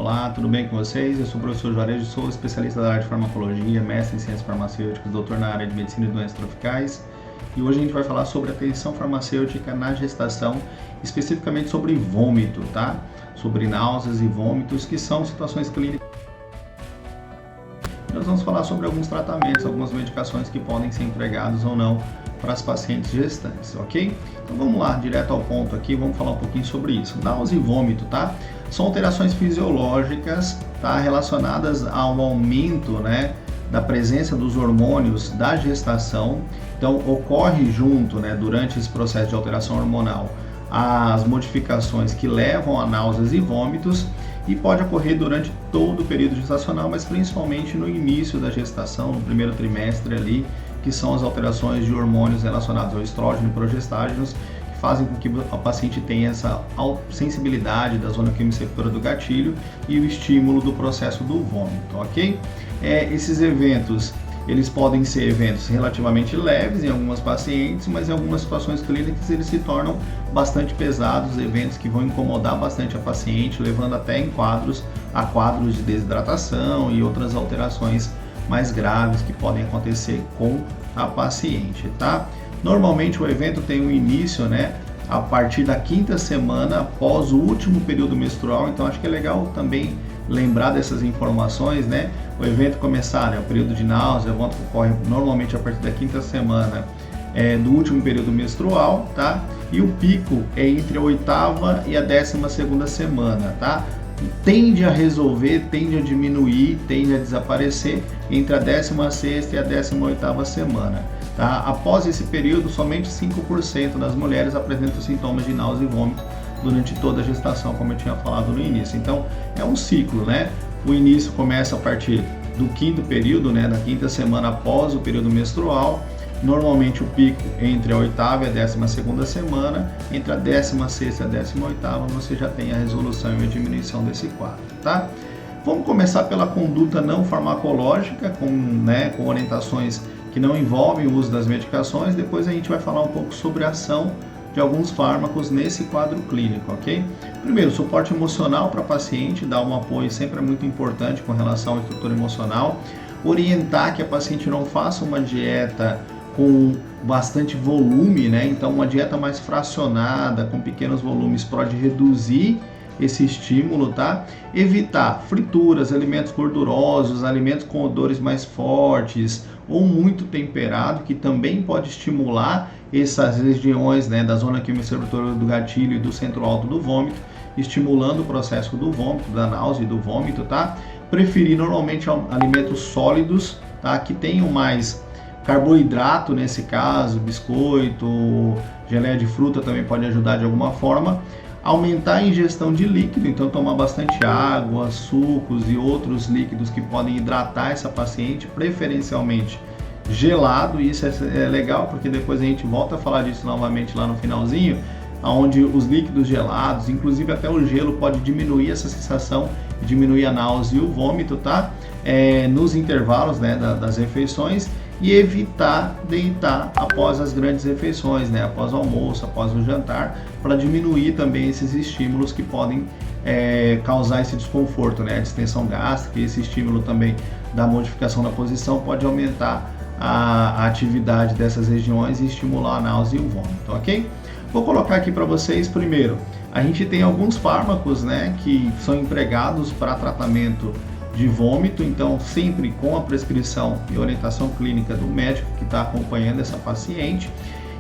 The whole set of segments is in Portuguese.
Olá, tudo bem com vocês? Eu sou o professor Juarez, sou especialista da área de farmacologia, mestre em ciências farmacêuticas, doutor na área de medicina e doenças tropicais. E hoje a gente vai falar sobre a tensão farmacêutica na gestação, especificamente sobre vômito, tá? Sobre náuseas e vômitos, que são situações clínicas. Nós vamos falar sobre alguns tratamentos, algumas medicações que podem ser empregados ou não para as pacientes gestantes, ok? Então vamos lá, direto ao ponto aqui, vamos falar um pouquinho sobre isso. Náusea e vômito, tá? São alterações fisiológicas, tá? Relacionadas ao aumento, né, da presença dos hormônios da gestação. Então ocorre junto, né, durante esse processo de alteração hormonal, as modificações que levam a náuseas e vômitos, e pode ocorrer durante todo o período gestacional, mas principalmente no início da gestação, no primeiro trimestre ali, que são as alterações de hormônios relacionados ao estrógeno e progestágenos, que fazem com que a paciente tenha essa sensibilidade da zona quimicetora do gatilho e o estímulo do processo do vômito, ok? Esses eventos, eles podem ser eventos relativamente leves em algumas pacientes, mas em algumas situações clínicas eles se tornam bastante pesados, eventos que vão incomodar bastante a paciente, levando até a quadros de desidratação e outras alterações mais graves que podem acontecer com a paciente, tá? Normalmente o evento tem um início, né, a partir da 5ª semana após o último período menstrual, então acho que é legal também lembrar dessas informações, né? O evento começar, né, o período de náusea, vômito ocorre normalmente a partir da 5ª semana do último período menstrual, tá? E o pico é entre a 8ª e a 12ª semana, tá? Tende a resolver, tende a diminuir, tende a desaparecer entre a 16ª e a 18ª semana. Tá? Após esse período, somente 5% das mulheres apresentam sintomas de náusea e vômito durante toda a gestação, como eu tinha falado no início. Então, é um ciclo, né? O início começa a partir do 5º período, né? Da 5ª semana após o período menstrual. Normalmente o pico entre a 8ª e a 12ª semana, entre a 16ª e a 18ª você já tem a resolução e a diminuição desse quadro, tá? Vamos começar pela conduta não farmacológica, com orientações que não envolvem o uso das medicações. Depois a gente vai falar um pouco sobre a ação de alguns fármacos nesse quadro clínico, ok? Primeiro, suporte emocional para a paciente, dar um apoio sempre é muito importante com relação à estrutura emocional, orientar que a paciente não faça uma dieta com bastante volume, né? Então uma dieta mais fracionada, com pequenos volumes, pode reduzir esse estímulo, tá? Evitar frituras, alimentos gordurosos, alimentos com odores mais fortes ou muito temperado, que também pode estimular essas regiões, né, da zona quimicetora do gatilho e do centro alto do vômito, estimulando o processo do vômito, da náusea e do vômito, tá? Preferir normalmente alimentos sólidos, tá? Que tenham mais carboidrato nesse caso, biscoito, geleia de fruta também pode ajudar de alguma forma. Aumentar a ingestão de líquido, então tomar bastante água, sucos e outros líquidos que podem hidratar essa paciente, preferencialmente gelado. E isso é legal porque depois a gente volta a falar disso novamente lá no finalzinho, onde os líquidos gelados, inclusive até o gelo, pode diminuir essa sensação, diminuir a náusea e o vômito, tá? Nos intervalos, né, das refeições. E evitar deitar após as grandes refeições, né? Após o almoço, após o jantar, para diminuir também esses estímulos que podem causar esse desconforto, né? A distensão gástrica e esse estímulo também da modificação da posição pode aumentar a atividade dessas regiões e estimular a náusea e o vômito, ok? Vou colocar aqui para vocês primeiro. A gente tem alguns fármacos, né, que são empregados para tratamento de vômito, então sempre com a prescrição e orientação clínica do médico que está acompanhando essa paciente.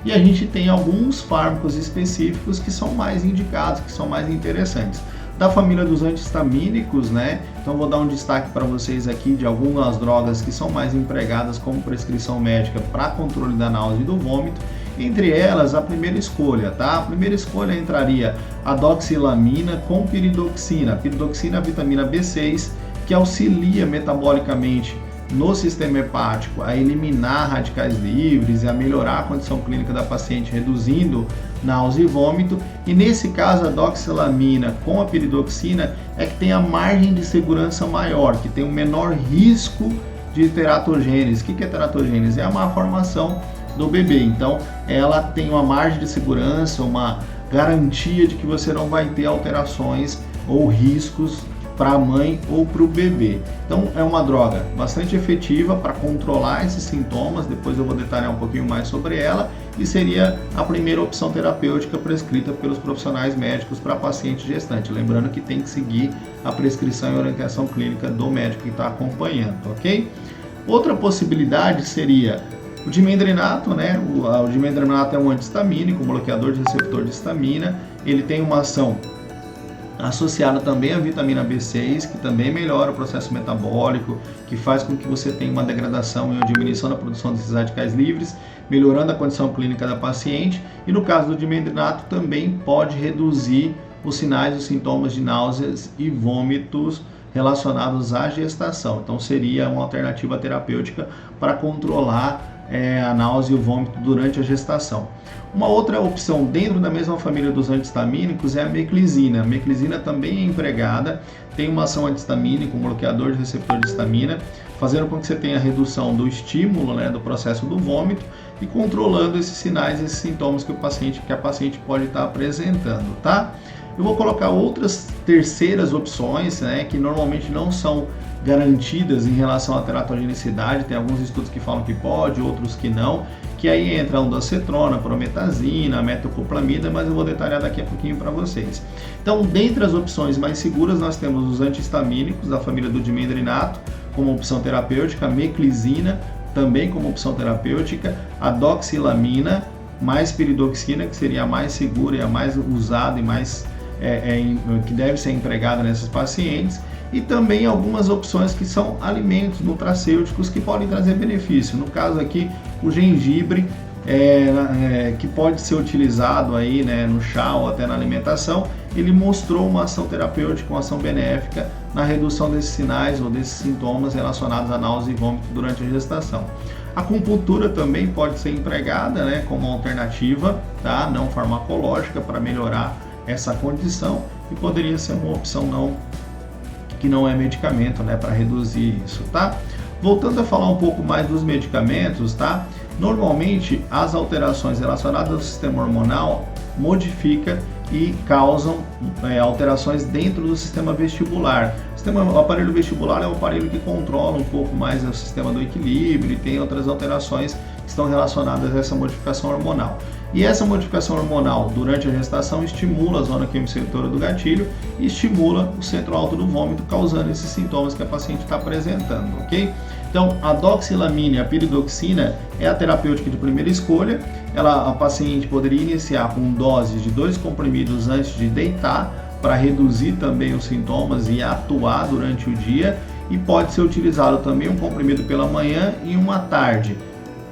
E a gente tem alguns fármacos específicos que são mais indicados, que são mais interessantes. Da família dos antihistamínicos, né? Então vou dar um destaque para vocês aqui de algumas drogas que são mais empregadas como prescrição médica para controle da náusea e do vômito. Entre elas, a primeira escolha, tá? A primeira escolha entraria a doxilamina com piridoxina. A piridoxina é a vitamina B6, que auxilia metabolicamente no sistema hepático a eliminar radicais livres e a melhorar a condição clínica da paciente, reduzindo náusea e vômito. E nesse caso, a doxilamina com a piridoxina é que tem a margem de segurança maior, que tem um menor risco de teratogênese. O que é teratogênese? É a má formação do bebê. Então, ela tem uma margem de segurança, uma garantia de que você não vai ter alterações ou riscos para a mãe ou para o bebê. Então é uma droga bastante efetiva para controlar esses sintomas, depois eu vou detalhar um pouquinho mais sobre ela, e seria a primeira opção terapêutica prescrita pelos profissionais médicos para paciente gestante. Lembrando que tem que seguir a prescrição e orientação clínica do médico que está acompanhando, ok? Outra possibilidade seria o dimendrinato, né? O dimendrinato é um antihistamínico, um bloqueador de receptor de histamina. Ele tem uma ação associada também à vitamina B6, que também melhora o processo metabólico, que faz com que você tenha uma degradação e uma diminuição da produção desses radicais livres, melhorando a condição clínica da paciente. E no caso do dimendrinato também pode reduzir os sinais e os sintomas de náuseas e vômitos relacionados à gestação. Então seria uma alternativa terapêutica para controlar a náusea e o vômito durante a gestação. Uma outra opção dentro da mesma família dos antihistamínicos é a meclizina. A meclizina também é empregada, tem uma ação antihistamínica, um bloqueador de receptor de histamina, fazendo com que você tenha redução do estímulo, né, do processo do vômito e controlando esses sinais, esses sintomas que a paciente pode estar apresentando, tá? Eu vou colocar outras terceiras opções, né, que normalmente não são garantidas em relação à teratogenicidade. Tem alguns estudos que falam que pode, outros que não, que aí entra a ondansetrona, prometazina, metoclopramida, mas eu vou detalhar daqui a pouquinho para vocês. Então, dentre as opções mais seguras, nós temos os antihistamínicos da família do dimendrinato como opção terapêutica, a meclizina também como opção terapêutica, a doxilamina mais piridoxina, que seria a mais segura e a mais usada e mais que deve ser empregada nessas pacientes, e também algumas opções que são alimentos nutracêuticos que podem trazer benefício. No caso aqui, o gengibre, que pode ser utilizado aí, né, no chá ou até na alimentação, ele mostrou uma ação terapêutica, uma ação benéfica na redução desses sinais ou desses sintomas relacionados à náusea e vômito durante a gestação. A acupuntura também pode ser empregada, né, como alternativa, tá, não farmacológica, para melhorar essa condição, e poderia ser uma opção que não é medicamento, né, para reduzir isso, tá? Voltando a falar um pouco mais dos medicamentos, tá? Normalmente as alterações relacionadas ao sistema hormonal modificam e causam alterações dentro do sistema vestibular. O aparelho vestibular é um aparelho que controla um pouco mais o sistema do equilíbrio e tem outras alterações que estão relacionadas a essa modificação hormonal. E essa modificação hormonal durante a gestação estimula a zona quimicetora do gatilho e estimula o centro alto do vômito, causando esses sintomas que a paciente está apresentando, ok? Então, a doxilamina e a piridoxina é a terapêutica de primeira escolha. A paciente poderia iniciar com doses de 2 comprimidos antes de deitar, para reduzir também os sintomas e atuar durante o dia, e pode ser utilizado também um comprimido pela manhã e um à tarde,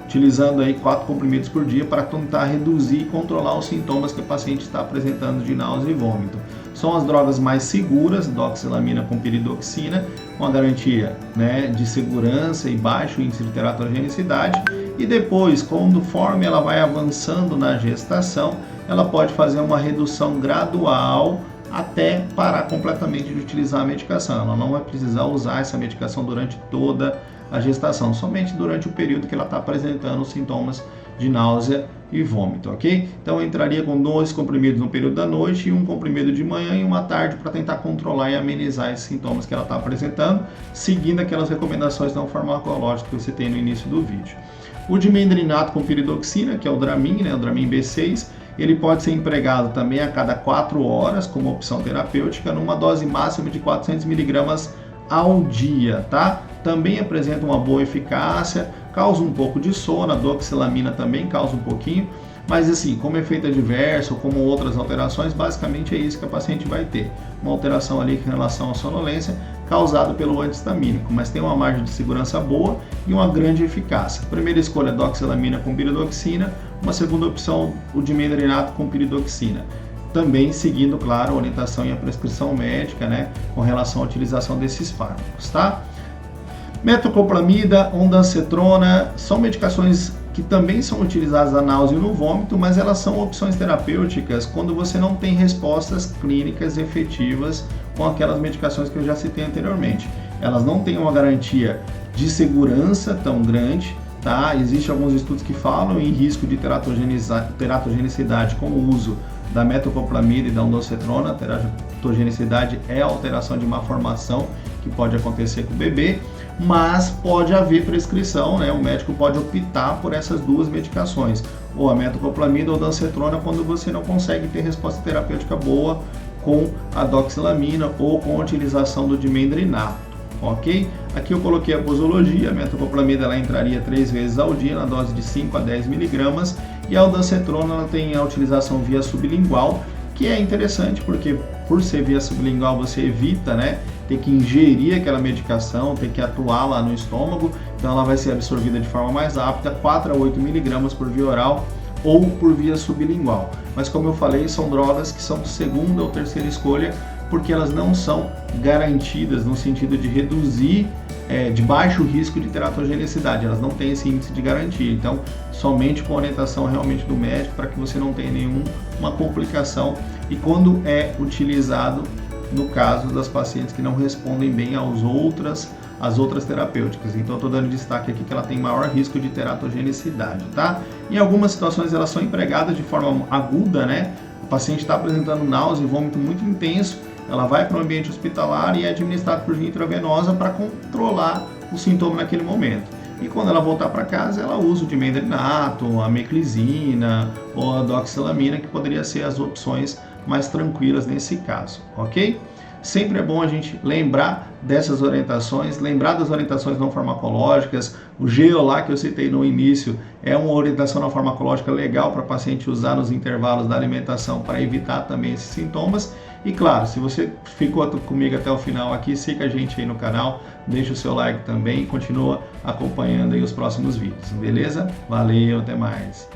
utilizando aí 4 comprimidos por dia para tentar reduzir e controlar os sintomas que a paciente está apresentando de náusea e vômito. São as drogas mais seguras, doxilamina com piridoxina, com a garantia, né, de segurança e baixo índice de teratogenicidade. E depois, conforme ela vai avançando na gestação, ela pode fazer uma redução gradual até parar completamente de utilizar a medicação. Ela não vai precisar usar essa medicação durante toda a gestação, somente durante o período que ela está apresentando os sintomas de náusea e vômito, ok? Então eu entraria com 2 comprimidos no período da noite e 1 comprimido de manhã e 1 à tarde, para tentar controlar e amenizar esses sintomas que ela está apresentando, seguindo aquelas recomendações não farmacológicas que você tem no início do vídeo. O dimendrinato com piridoxina, que é o Dramin, né, o Dramin B6, ele pode ser empregado também a cada 4 horas como opção terapêutica, numa dose máxima de 400 mg ao dia, tá? Também apresenta uma boa eficácia, causa um pouco de sono, a doxilamina também causa um pouquinho, mas assim, como efeito adverso, como outras alterações, basicamente é isso que a paciente vai ter. Uma alteração ali em relação à sonolência, causada pelo antihistamínico, mas tem uma margem de segurança boa e uma grande eficácia. Primeira escolha, doxilamina com piridoxina. Uma segunda opção, o dimendrinato com piridoxina. Também seguindo, claro, a orientação e a prescrição médica, né, com relação à utilização desses fármacos, tá? Metoclopramida, ondansetrona, são medicações que também são utilizadas na náusea e no vômito, mas elas são opções terapêuticas quando você não tem respostas clínicas efetivas com aquelas medicações que eu já citei anteriormente. Elas não têm uma garantia de segurança tão grande, tá? Existem alguns estudos que falam em risco de teratogenicidade com o uso da metoclopramida e da ondansetrona. Teratogenicidade é alteração de malformação que pode acontecer com o bebê, mas pode haver prescrição, né? O médico pode optar por essas duas medicações, ou a metoclopramida ou a ondansetrona, quando você não consegue ter resposta terapêutica boa com a doxilamina ou com a utilização do dimendrinato, ok? Aqui eu coloquei a posologia. A metoclopramida ela entraria 3 vezes ao dia na dose de 5 a 10 miligramas, e a ondansetrona ela tem a utilização via sublingual, que é interessante porque por ser via sublingual você evita, né, ter que ingerir aquela medicação, ter que atuar lá no estômago, então ela vai ser absorvida de forma mais rápida, 4 a 8 miligramas por via oral ou por via sublingual. Mas como eu falei, são drogas que são segunda ou terceira escolha, porque elas não são garantidas no sentido de reduzir de baixo risco de teratogenicidade, elas não têm esse índice de garantia, então somente com orientação realmente do médico para que você não tenha nenhuma complicação, e quando é utilizado no caso das pacientes que não respondem bem às outras terapêuticas. Então eu estou dando destaque aqui que ela tem maior risco de teratogenicidade, tá? Em algumas situações elas são empregadas de forma aguda, né? O paciente está apresentando náusea e vômito muito intenso, ela vai para o ambiente hospitalar e é administrada por via intravenosa para controlar o sintoma naquele momento. E quando ela voltar para casa, ela usa o dimendrinato, a meclizina ou a doxilamina, que poderia ser as opções mais tranquilas nesse caso, ok? Sempre é bom a gente lembrar dessas orientações, lembrar das orientações não farmacológicas. O GEO lá que eu citei no início é uma orientação não farmacológica legal para o paciente usar nos intervalos da alimentação para evitar também esses sintomas. E claro, se você ficou comigo até o final aqui, siga a gente aí no canal, deixa o seu like também e continua acompanhando aí os próximos vídeos, beleza? Valeu, até mais!